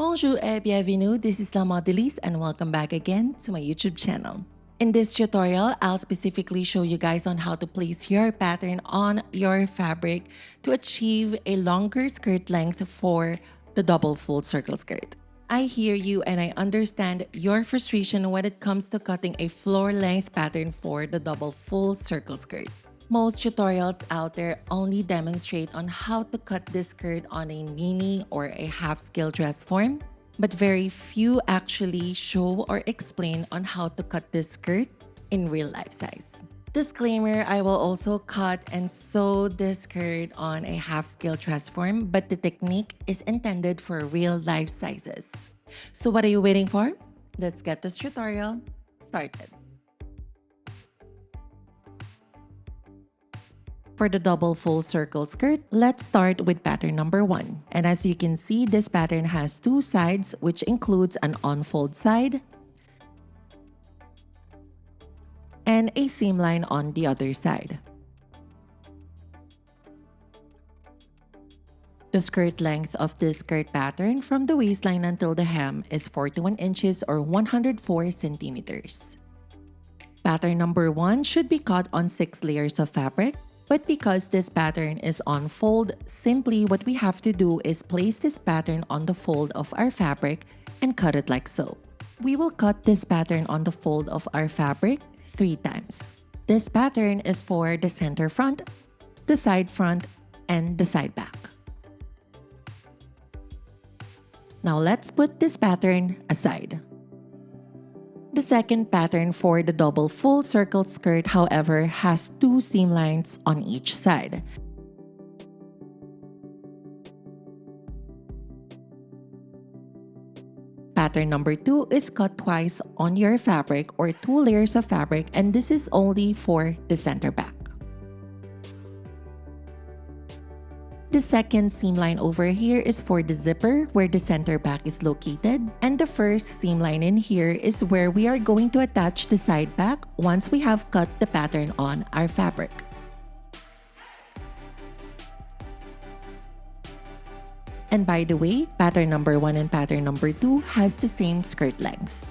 Bonjour et bienvenue, this is la Modéliste and welcome back again to my YouTube channel. In this tutorial, I'll specifically show you guys on how to place your pattern on your fabric to achieve a longer skirt length for the double full circle skirt. I hear you and I understand your frustration when it comes to cutting a floor length pattern for the double full circle skirt. Most tutorials out there only demonstrate on how to cut this skirt on a mini or a half-scale dress form, but very few actually show or explain on how to cut this skirt in real life size. Disclaimer, I will also cut and sew this skirt on a half-scale dress form, but the technique is intended for real life sizes. So what are you waiting for? Let's get this tutorial started. For the double full circle skirt, let's start with pattern number 1. And as you can see, this pattern has two sides, which includes an on-fold side and a seam line on the other side. The skirt length of this skirt pattern from the waistline until the hem is 41 inches or 104 centimeters. Pattern number 1 should be cut on 6 layers of fabric. But because this pattern is on fold, simply what we have to do is place this pattern on the fold of our fabric and cut it like so. We will cut this pattern on the fold of our fabric 3 times. This pattern is for the center front, the side front, and the side back. Now let's put this pattern aside. The second pattern for the double full circle skirt, however, has 2 seam lines on each side. Pattern number 2 is cut twice on your fabric or 2 layers of fabric, and this is only for the center back. The second seam line over here is for the zipper where the center back is located, and the first seam line in here is where we are going to attach the side back once we have cut the pattern on our fabric. And by the way, pattern number 1 and pattern number 2 has the same skirt length.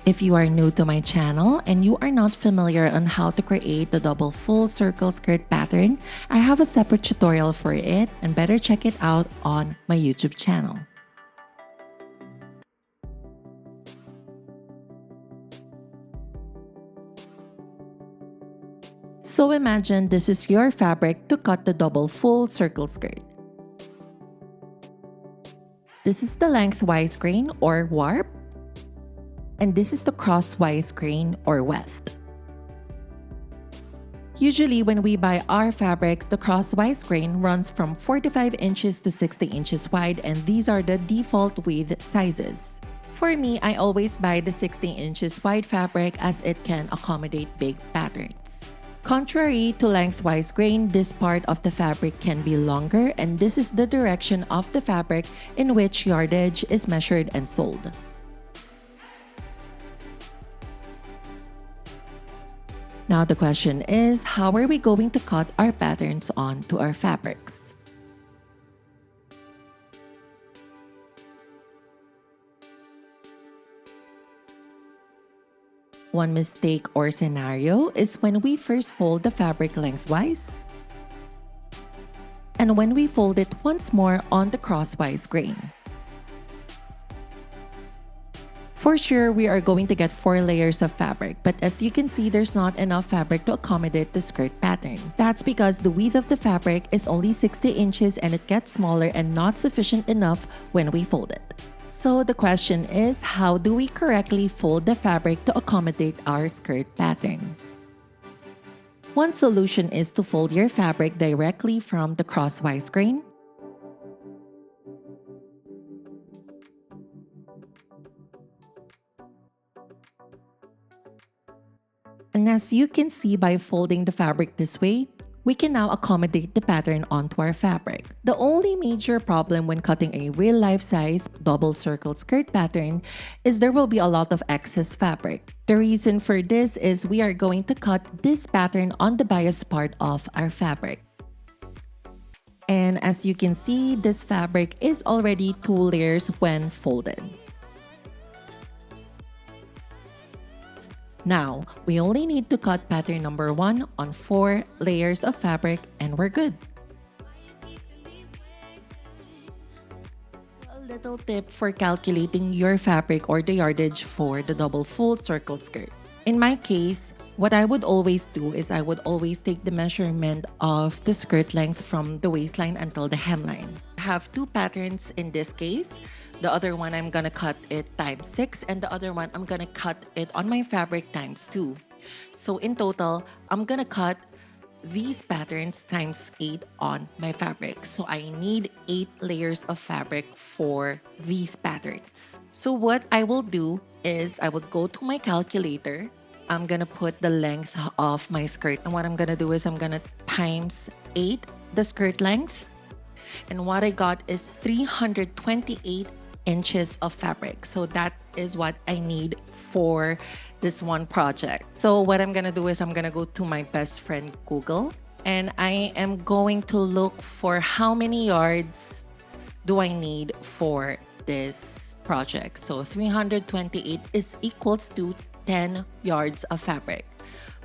If you are new to my channel and you are not familiar on how to create the double full circle skirt pattern, I have a separate tutorial for it and better check it out on my YouTube channel. So imagine this is your fabric to cut the double full circle skirt. This is the lengthwise grain or warp, and this is the crosswise grain or weft. Usually when we buy our fabrics, the crosswise grain runs from 45 inches to 60 inches wide, and these are the default width sizes. For me, I always buy the 60 inches wide fabric as it can accommodate big patterns. Contrary to lengthwise grain, this part of the fabric can be longer, and this is the direction of the fabric in which yardage is measured and sold. Now the question is, how are we going to cut our patterns onto our fabrics? One mistake or scenario is when we first fold the fabric lengthwise and when we fold it once more on the crosswise grain. For sure, we are going to get 4 layers of fabric, but as you can see, there's not enough fabric to accommodate the skirt pattern. That's because the width of the fabric is only 60 inches and it gets smaller and not sufficient enough when we fold it. So the question is, how do we correctly fold the fabric to accommodate our skirt pattern? One solution is to fold your fabric directly from the crosswise grain. And as you can see, by folding the fabric this way, we can now accommodate the pattern onto our fabric. The only major problem when cutting a real-life size double circle skirt pattern is there will be a lot of excess fabric. The reason for this is we are going to cut this pattern on the bias part of our fabric. And as you can see, this fabric is already 2 layers when folded. Now, we only need to cut pattern number 1 on 4 layers of fabric and we're good. A little tip for calculating your fabric or the yardage for the double full circle skirt. In my case, what I would always do is I would always take the measurement of the skirt length from the waistline until the hemline. I have 2 patterns in this case. The other one I'm gonna cut it times 6 and the other one I'm gonna cut it on my fabric times 2. So in total, I'm gonna cut these patterns times 8 on my fabric. So I need 8 layers of fabric for these patterns. So what I will do is I would go to my calculator. I'm gonna put the length of my skirt. And what I'm gonna do is I'm gonna times 8 the skirt length. And what I got is 328 inches of fabric. So that is what I need for this one project. So what I'm gonna do is I'm gonna go to my best friend Google and I am going to look for how many yards do I need for this project. So 328 is equals to 10 yards of fabric.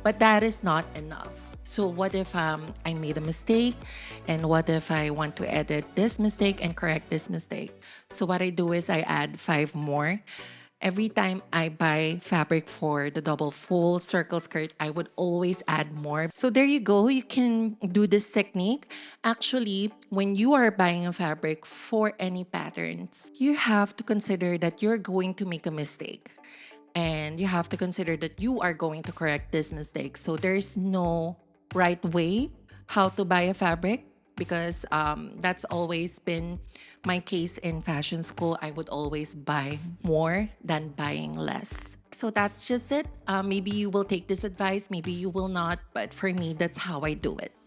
But that is not enough. So what if I made a mistake, and what if I want to edit this mistake and correct this mistake? So what I do is I add 5 more. Every time I buy fabric for the double full circle skirt, I would always add more. So there you go. You can do this technique. Actually, when you are buying a fabric for any patterns, you have to consider that you're going to make a mistake. And you have to consider that you are going to correct this mistake. So there's no right way how to buy a fabric because that's always been my case in fashion school. I would always buy more than buying less. So that's just it. Maybe you will take this advice, maybe you will not, but for me, that's how I do it.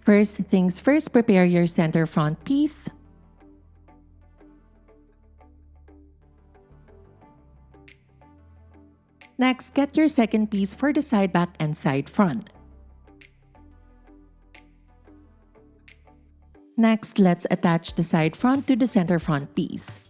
First things first, prepare your center front piece. Next, get your second piece for the side back and side front. Next, let's attach the side front to the center front piece.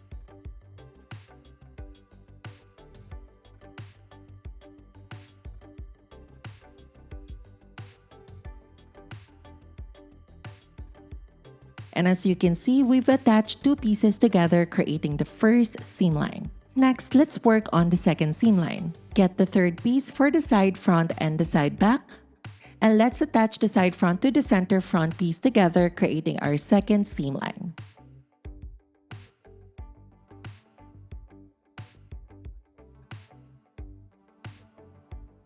And as you can see, we've attached 2 pieces together, creating the first seam line. Next, let's work on the second seam line. Get the third piece for the side front and the side back. And let's attach the side front to the center front piece together, creating our second seam line.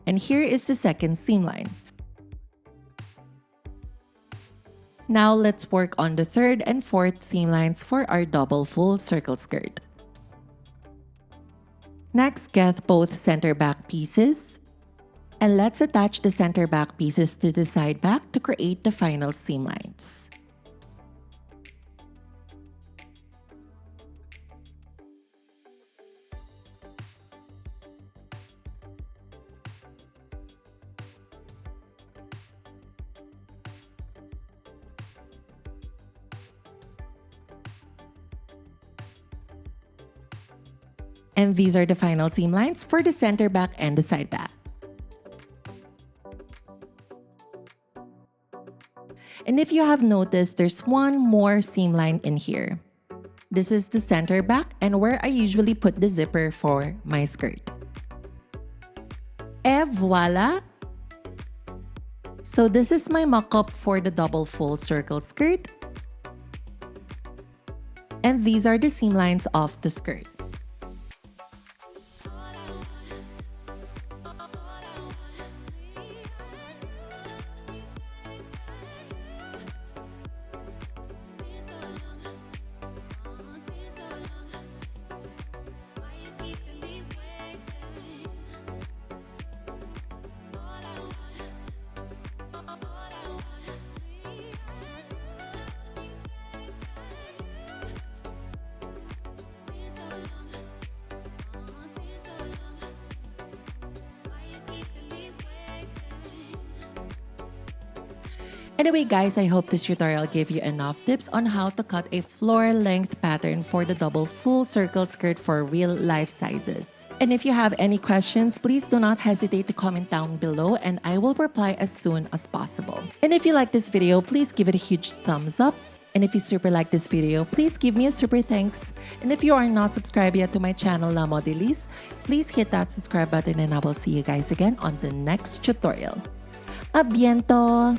And here is the second seam line. Now let's work on the third and fourth seam lines for our double full circle skirt. Next, get both center back pieces. And let's attach the center back pieces to the side back to create the final seam lines. And these are the final seam lines for the center back and the side back. And if you have noticed, there's one more seam line in here. This is the center back and where I usually put the zipper for my skirt. Et voila! So this is my mock-up for the double full circle skirt. And these are the seam lines of the skirt. Anyway guys, I hope this tutorial gave you enough tips on how to cut a floor length pattern for the double full circle skirt for real life sizes. And if you have any questions, please do not hesitate to comment down below and I will reply as soon as possible. And if you like this video, please give it a huge thumbs up. And if you super like this video, please give me a super thanks. And if you are not subscribed yet to my channel, La MODÉLISTE, please hit that subscribe button and I will see you guys again on the next tutorial. A biento!